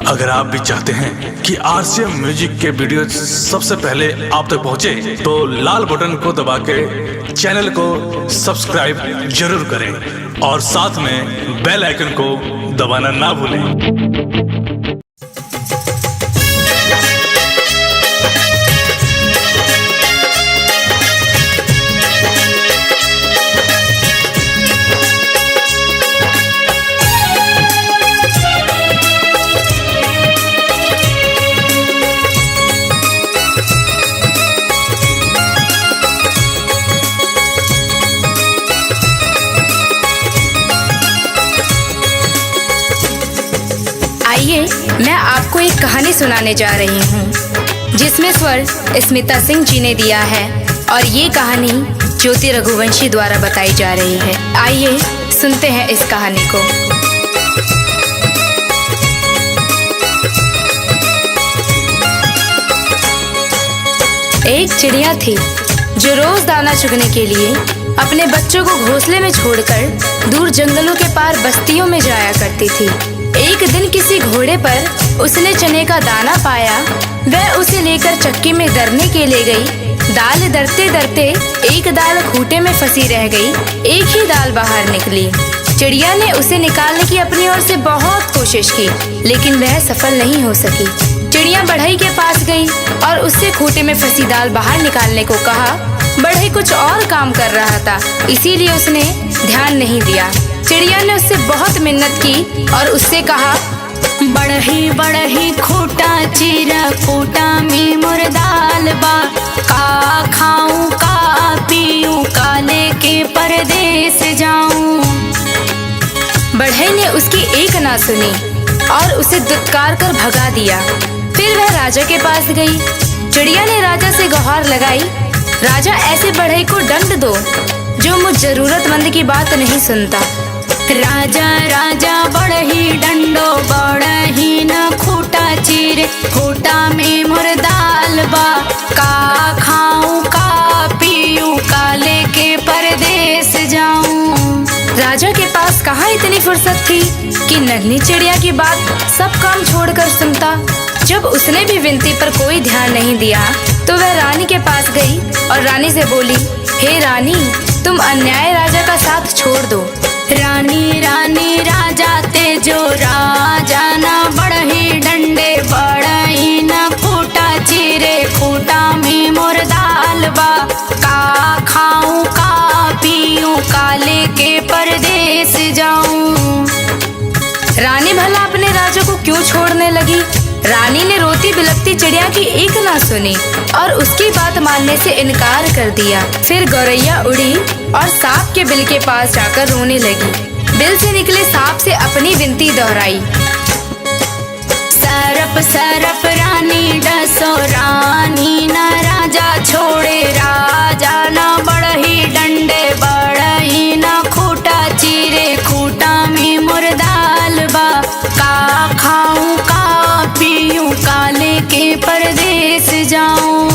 अगर आप भी चाहते हैं कि आरसीएम म्यूजिक के वीडियो सबसे पहले आप तक पहुंचे, तो लाल बटन को दबा के चैनल को सब्सक्राइब जरूर करें और साथ में बेल आइकन को दबाना ना भूलें। आइए मैं आपको एक कहानी सुनाने जा रही हूँ जिसमें स्वर स्मिता सिंह जी ने दिया है और ये कहानी ज्योति रघुवंशी द्वारा बताई जा रही है। आइए सुनते हैं इस कहानी को। एक चिड़िया थी जो रोज दाना चुगने के लिए अपने बच्चों को घोंसले में छोड़कर दूर जंगलों के पार बस्तियों में जाया करती थी। एक दिन किसी घोड़े पर उसने चने का दाना पाया। वह उसे लेकर चक्की में दरने के लिए गई। दाल दरते दरते एक दाल खूंटे में फंसी रह गई। एक ही दाल बाहर निकली। चिड़िया ने उसे निकालने की अपनी ओर से बहुत कोशिश की, लेकिन वह सफल नहीं हो सकी। चिड़िया बढ़ई के पास गई और उससे खूंटे में फंसी दाल बाहर निकालने को कहा। बढ़ई कुछ और काम कर रहा था, इसीलिए उसने ध्यान नहीं दिया। चिड़िया ने उससे बहुत मिन्नत की और उससे कहा, बढ़ही बढ़ही खूंटा चीरा, खूंटा में मोर दाल बा, का खाऊं का पीऊं, काले के परदेस जाऊं। बढ़ई ने उसकी एक ना सुनी और उसे दुत्कार कर भगा दिया। फिर वह राजा के पास गई। चिड़िया ने राजा से गुहार लगाई, राजा ऐसे बढ़ई को दंड दो जो मुझ जरूरतमंद की बात नहीं सुनता। राजा राजा बढ़ही डंडो, बढ़ही न खूंटा चीरे, खूंटा में मोर दाल बा, का खाऊं का पीऊं, काले के परदेस जाऊं। राजा के पास कहाँ इतनी फुर्सत थी कि नन्ही चिड़िया की बात सब काम छोड़कर सुनता। जब उसने भी विनती पर कोई ध्यान नहीं दिया तो वह रानी के पास गई और रानी से बोली, हे रानी, तुम अन्याय राजा का साथ छोड़ दो। रानी रानी राजा ते जो, राजा ना बढ़ही डंडे, बढ़ही ना खूंटा चीरे, खूंटा में मोर दाल बा, का खाऊं का पीऊं, काले के परदेस जाऊं। रानी भला अपने राजा को क्यों छोड़ने लगी? रानी ने रोती बिलखती चिड़िया की एक ना सुनी और उसकी बात मानने से इनकार कर दिया। फिर गौरैया उड़ी और सांप के बिल के पास जाकर रोने लगी। बिल से निकले सांप से अपनी विनती दोहराई, सरप सरप रानी डसो, रानी ना राजा छोड़े, राजा ना बढ़ही डंडे, बढ़ही ना खूंटा चीरे, खूंटा में मोर दाल बा, का खाऊं का पीऊं, काले के परदेस जाऊं।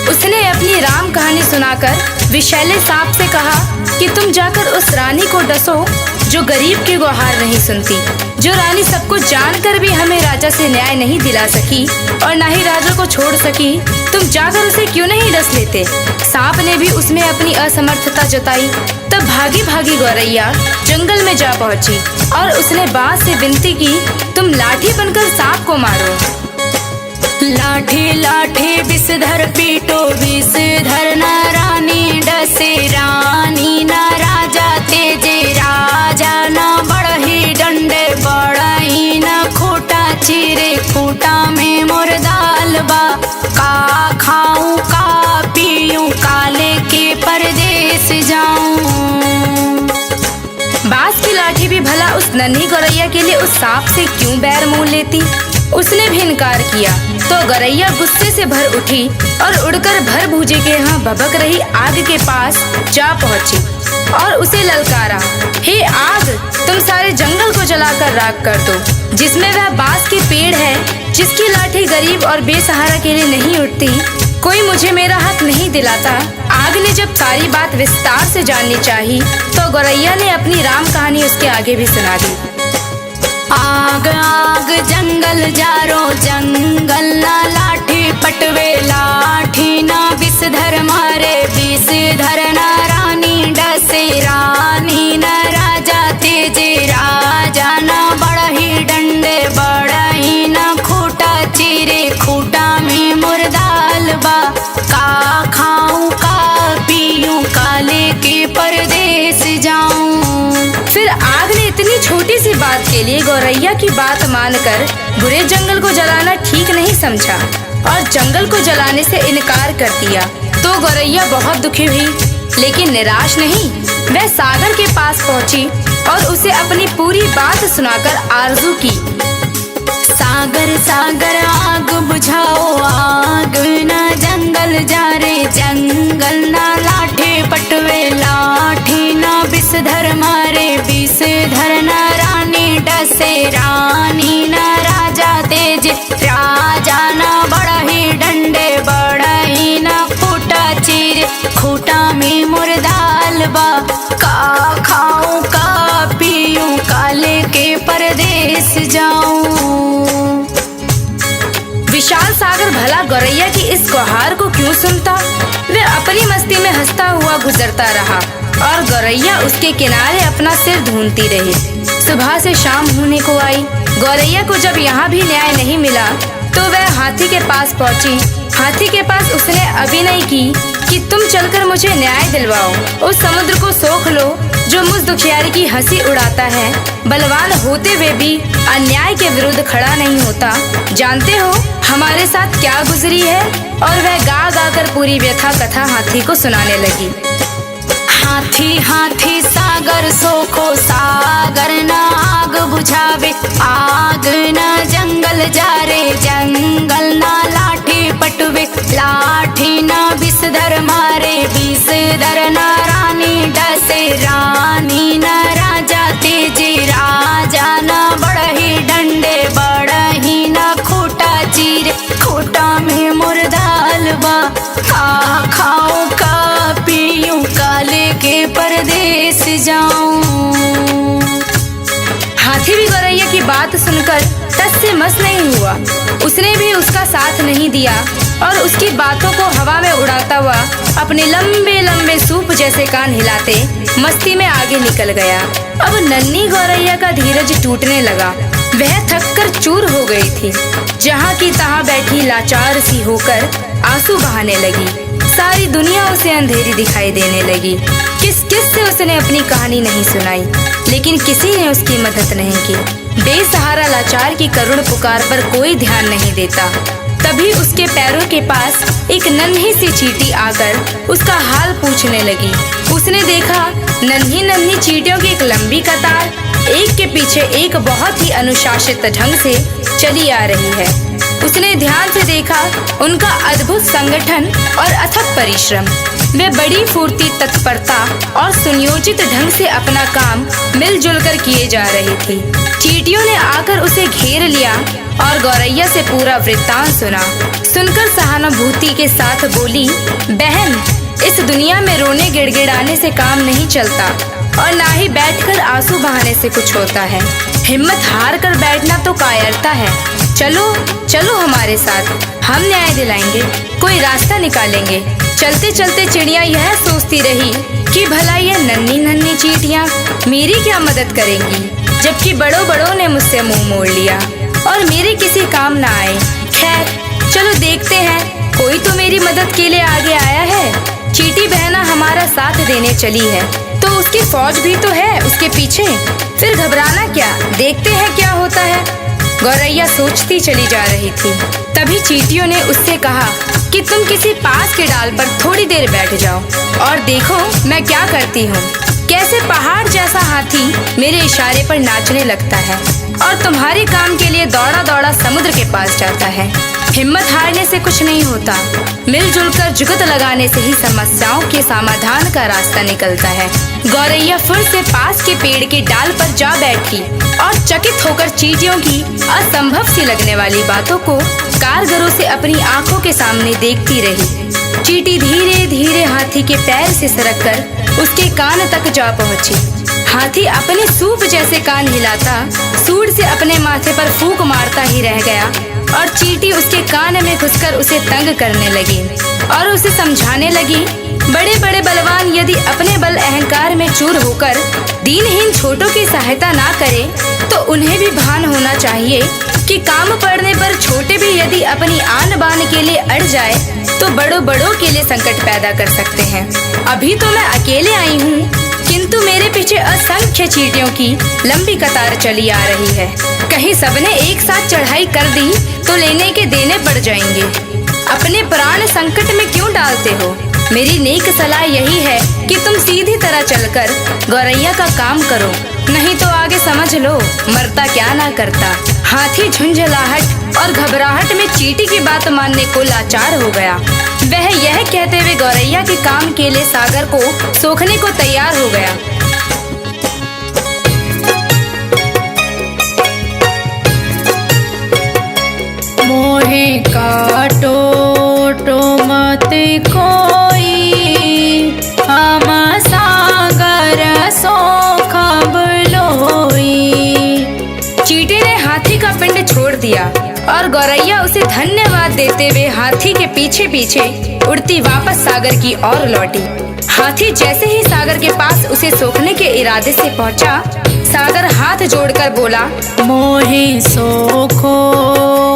उसने अपनी राम कहानी सुनाकर विषैले सांप से कहा कि तुम जाकर उस रानी को डसो जो गरीब की गुहार नहीं सुनती। जो रानी सब कुछ जानकर भी हमें राजा से न्याय नहीं दिला सकी और ना ही राजा को छोड़ सकी, तुम जाकर उसे क्यों नहीं डस लेते? सांप ने भी उसमें अपनी असमर्थता जताई। तब भागी भागी गौरैया जंगल में जा पहुंची और उसने बांस से विनती की, तुम लाठी बनकर सांप को मारो। लाठी लाठी विषधर पीटो, विषधर ना रानी डसे, रानी ना राजा तेजे, राजा ना बढ़ही डंडे, बढ़ही ना खूंटा चीरे, खूंटा में मोर दाल बा, का खाऊं का पीऊं, काले के परदेस जाऊं। बांस की लाठी भी भला उस नन्ही गौरैया के लिए उस सांप से क्यों बैर मोल लेती? उसने भी इनकार किया तो गौरैया गुस्से से भर उठी और उड़कर भर भूजे के यहाँ भभक रही आग के पास जा पहुंची और उसे ललकारा, हे आग, तुम सारे जंगल को जलाकर राख कर दो। जिसमें वह बांस के पेड़ है जिसकी लाठी गरीब और बेसहारा के लिए नहीं उठती, कोई मुझे मेरा हक नहीं दिलाता। आग ने जब सारी बात विस्तार से जाननी चाही तो गौरैया ने अपनी राम कहानी उसके आगे भी सुना दी। आग जारो जंगल ना लाठी पटवे लाठी ना विषधर मारे विषधर ना रानी डसे रानी ना राजा तेजे राजा ना बड़ही डंडे बड़ही ना खूटा चीरे खूटा में मुर्दाल बा का खाऊं का पीऊं काले के परदेस जाऊं। फिर आग ने इतनी छोटी सी बात के लिए गौरैया की बात मानकर बुरे जंगल को जलाना ठीक नहीं समझा और जंगल को जलाने से इनकार कर दिया। तो गौरैया बहुत दुखी हुई, लेकिन निराश नहीं। वह सागर के पास पहुंची और उसे अपनी पूरी बात सुनाकर आरजू की। सागर सागर आग बुझाओ आग ना जंगल जा रे जंगल ना लाठी पटवे लाठी ना विषधर मारे विषधर ना रानी डसे रानी ना राजा तेज राजा ना बड़ही डंडे बड़ही ना खूटा चीर खूटा में मुर्दाल बा का खाऊं का पीऊं काले के परदेस जाऊं। विशाल सागर भला गौरैया की इस गुहार को क्यों सुनता। वह अपनी मस्ती में हंसता हुआ गुजरता रहा और गौरैया उसके किनारे अपना सिर ढूंढती रही। सुबह से शाम होने को आई। गौरैया को जब यहाँ भी न्याय नहीं मिला तो वह हाथी के पास पहुँची। हाथी के पास उसने अभिनय की कि तुम चलकर मुझे न्याय दिलवाओ। उस समुद्र को सोख लो जो मुझ दुखियारी की हंसी उड़ाता है, बलवान होते हुए भी अन्याय के विरुद्ध खड़ा नहीं होता। जानते हो हमारे साथ क्या गुजरी है। और वह गा गा कर पूरी व्यथा कथा हाथी को सुनाने लगी। हाथी हाथी सागर सोखो सागर ना आग बुझावे आग ना जंगल जा रे जंगल ना लाठी पटवे लाठी ना विषधर मारे विषधर ना रानी डसे रानी ना राजा तेजे राजा ना बड़ही डंडे बड़ही ना खूटा चीर खूटा में मुर्दाल बा का खाऊं का पीऊं काले के परदेस जाऊं। हाथी भी गौरैया की बात सुनकर टस से मस नहीं हुआ। उसने भी उसका साथ नहीं दिया और उसकी बातों को हवा में उड़ाता हुआ अपने लंबे लंबे सूप जैसे कान हिलाते मस्ती में आगे निकल गया। अब नन्ही गौरैया का धीरज टूटने लगा। वह थक कर चूर हो गई थी। जहाँ की तहाँ बैठी लाचार सी होकर आंसू बहाने लगी। सारी दुनिया उसे अंधेरी दिखाई देने लगी। किस किस से उसने अपनी कहानी नहीं सुनाई, लेकिन किसी ने उसकी मदद नहीं की। बेसहारा लाचार की करुण पुकार पर कोई ध्यान नहीं देता। तभी उसके पैरों के पास एक नन्ही सी चींटी आकर उसका हाल पूछने लगी। उसने देखा नन्ही नन्ही चींटियों की एक लंबी कतार एक के पीछे एक बहुत ही अनुशासित ढंग से चली आ रही है। उसने ध्यान से देखा उनका अद्भुत संगठन और अथक परिश्रम। वे बड़ी फुर्ती तत्परता और सुनियोजित ढंग से अपना काम मिलजुल कर किए जा रही थी। चींटियों ने आकर उसे घेर लिया और गौरैया से पूरा वृत्तांत सुना। सुनकर सहानुभूति के साथ बोली, बहन, इस दुनिया में रोने गिड़गिड़ाने से काम नहीं चलता और ना ही बैठकर आंसू बहाने से कुछ होता है। हिम्मत हार कर बैठना तो कायरता है। चलो चलो हमारे साथ, हम न्याय दिलाएंगे, कोई रास्ता निकालेंगे। चलते चलते चिड़िया यह सोचती रही कि भला ये नन्ही नन्ही चींटियां मेरी क्या मदद करेंगी, जबकि बड़ों बड़ों ने मुझसे मुंह मोड़ लिया और मेरे किसी काम ना आए। खैर चलो देखते हैं, कोई तो मेरी मदद के लिए आगे आया है। चींटी बहना हमारा साथ देने चली है तो उसकी फौज भी तो है उसके पीछे। फिर घबराना क्या, देखते हैं क्या होता है। गौरैया सोचती चली जा रही थी। तभी चींटियों ने उससे कहा कि तुम किसी पास के डाल पर थोड़ी देर बैठ जाओ और देखो मैं क्या करती हूँ। कैसे पहाड़ जैसा हाथी मेरे इशारे पर नाचने लगता है और तुम्हारे काम के लिए दौड़ा दौड़ा समुद्र के पास जाता है। हिम्मत हारने से कुछ नहीं होता, मिलजुल कर जुगत लगाने से ही समस्याओं के समाधान का रास्ता निकलता है। गौरैया फिर से पास के पेड़ के डाल पर जा बैठी और चकित होकर चींटियों की असंभव सी लगने वाली बातों को कारगरों से अपनी आंखों के सामने देखती रही। चींटी धीरे धीरे हाथी के पैर से सरककर उसके कान तक जा पहुंची। हाथी अपने सूप जैसे कान हिलाता सूंड से अपने माथे पर फूंक मारता आता ही रह गया और चींटी उसके कान में घुसकर उसे तंग करने लगी और उसे समझाने लगी, बड़े बड़े बलवान यदि अपने बल अहंकार में चूर होकर दीनहीन छोटों की सहायता ना करे तो उन्हें भी भान होना चाहिए कि काम पड़ने पर छोटे भी यदि अपनी आन बान के लिए अड़ जाए तो बड़ों बड़ों के लिए संकट पैदा कर सकते हैं। अभी तो मैं अकेले आई हूँ, किंतु मेरे पीछे असंख्य चींटियों की लंबी कतार चली आ रही है। कहीं सबने एक साथ चढ़ाई कर दी तो लेने के देने पड़ जाएंगे। अपने प्राण संकट में क्यों डालते हो? मेरी नेक सलाह यही है कि तुम सीधी तरह चलकर गौरैया का काम करो, नहीं तो आगे समझ लो मरता क्या ना करता। हाथी झुंझलाहट और घबराहट में चींटी की बात मानने को लाचार हो गया। वह यह कहते हुए गौरैया के काम के लिए सागर को सोखने को तैयार हो गया। मोहे काटो तो मत कोई, हम सागर सोखब लोई। चींटी ने हाथी का पिंड छोड़ दिया और गौरैया उसे धन्यवाद देते हुए हाथी के पीछे पीछे उड़ती वापस सागर की ओर लौटी। हाथी जैसे ही सागर के पास उसे सोखने के इरादे से पहुंचा, सागर हाथ जोड़कर बोला, मोहे सोखो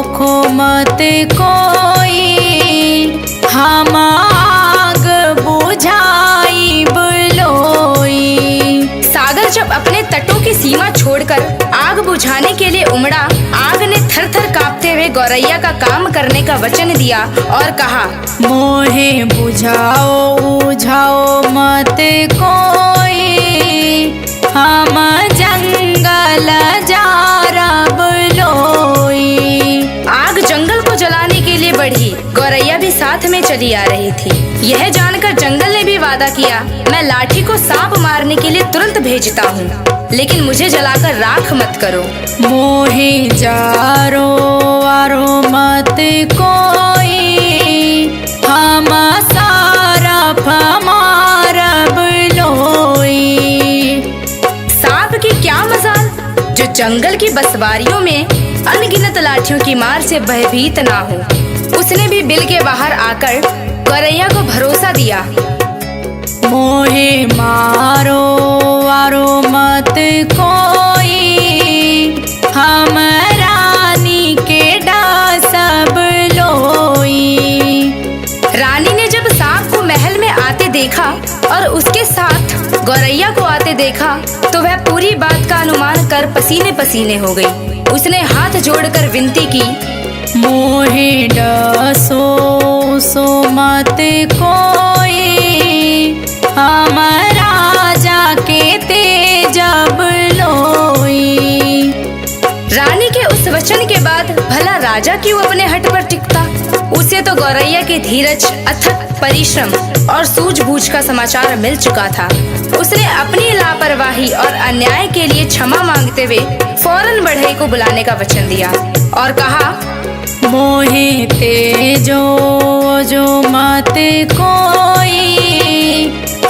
खो मत कोई, हम आग बुझाई बलोई। सागर जब अपने तटों की सीमा छोड़कर आग बुझाने के लिए उमड़ा, आग ने थर थर कांपते हुए गौरैया का काम करने का वचन दिया और कहा, मोहे बुझाओ बुझाओ मत कोई, हम जंगल जारब लोई। आग जंगल को जलाने के लिए बढ़ी, गौरैया भी साथ में चली आ रही थी। यह जानकर जंगल ने भी वादा किया, मैं लाठी को सांप मारने के लिए तुरंत भेजता हूँ, लेकिन मुझे जलाकर राख मत करो। मोहे जारो वारो मत कोई, हम सारा मारब लोई। सांप की क्या मजाल जो जंगल की बसवारियों में अनगिनत लाठियों की मार से भयभीत ना हो। उसने भी बिल के बाहर आकर गौरैया को भरोसा दिया, मोहे मारो वारो मत कोई, हम रानी के डासब लोई। रानी ने जब सांप को महल में आते देखा और उसके साथ गौरैया को आते देखा तो वह पूरी बात का अनुमान कर पसीने पसीने हो गई। उसने हाथ जोड़कर विनती की, मोहे डसो सो मत कोई, हम राजा के तेजब लोई। रानी के उस वचन के बाद भला राजा क्यों अपने हट पर टिकता? उसे तो गौरैया की धीरज, अथक परिश्रम और सूझबूझ का समाचार मिल चुका था। उसने अपनी लापरवाही और अन्याय के लिए क्षमा मांगते हुए फौरन बढ़ई को बुलाने का वचन दिया और कहा, मोहे तेजो जो मत कोई,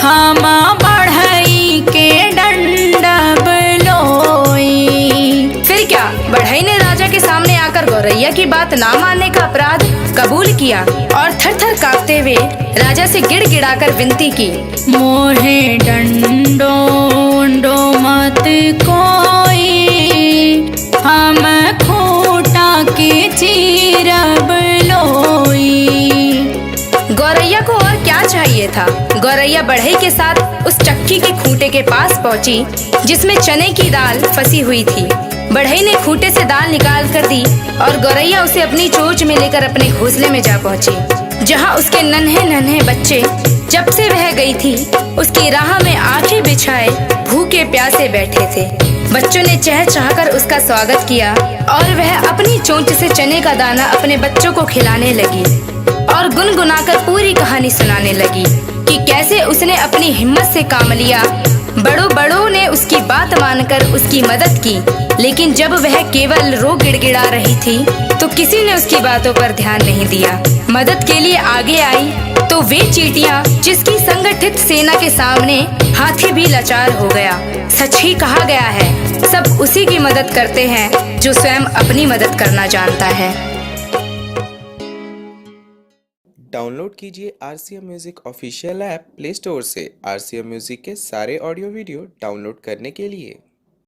हम बढ़ई के दंडब लोई। फिर क्या, बढ़ई ने राजा के सामने आकर गौरैया की बात ना मानने का अपराध कबूल किया और थर थर कांपते हुए राजा से गिड़गिड़ाकर विनती की, मोहे डंडो डो मत कोई, हम खूटा के चीरब लोई। गौरैया को और क्या चाहिए था? गौरैया बढ़ई के साथ उस चक्की के खूंटे के पास पहुंची जिसमें चने की दाल फंसी हुई थी। बढ़ई ने खूंटे से दाल निकाल कर दी और गौरैया उसे अपनी चोंच में लेकर अपने घोंसले में जा पहुंची, जहां उसके नन्हे नन्हे बच्चे जब से वह गई थी उसकी राह में आंखें बिछाए भूखे प्यासे बैठे थे। बच्चों ने चहचहाकर उसका स्वागत किया और वह अपनी चोंच से चने का दाना अपने बच्चों को खिलाने लगी और गुनगुनाकर पूरी कहानी सुनाने लगी कि कैसे उसने अपनी हिम्मत से काम लिया, बड़ों बड़ों ने उसकी बात मानकर उसकी मदद की, लेकिन जब वह केवल रो गिड़गिड़ा रही थी तो किसी ने उसकी बातों पर ध्यान नहीं दिया। मदद के लिए आगे आई तो वे चींटियां जिसकी संगठित सेना के सामने हाथी भी लाचार हो गया। सच ही कहा गया है, सब उसी की मदद करते हैं जो स्वयं अपनी मदद करना जानता है। डाउनलोड कीजिए RCM music official app play store से। RCM म्यूजिक के सारे ऑडियो वीडियो डाउनलोड करने के लिए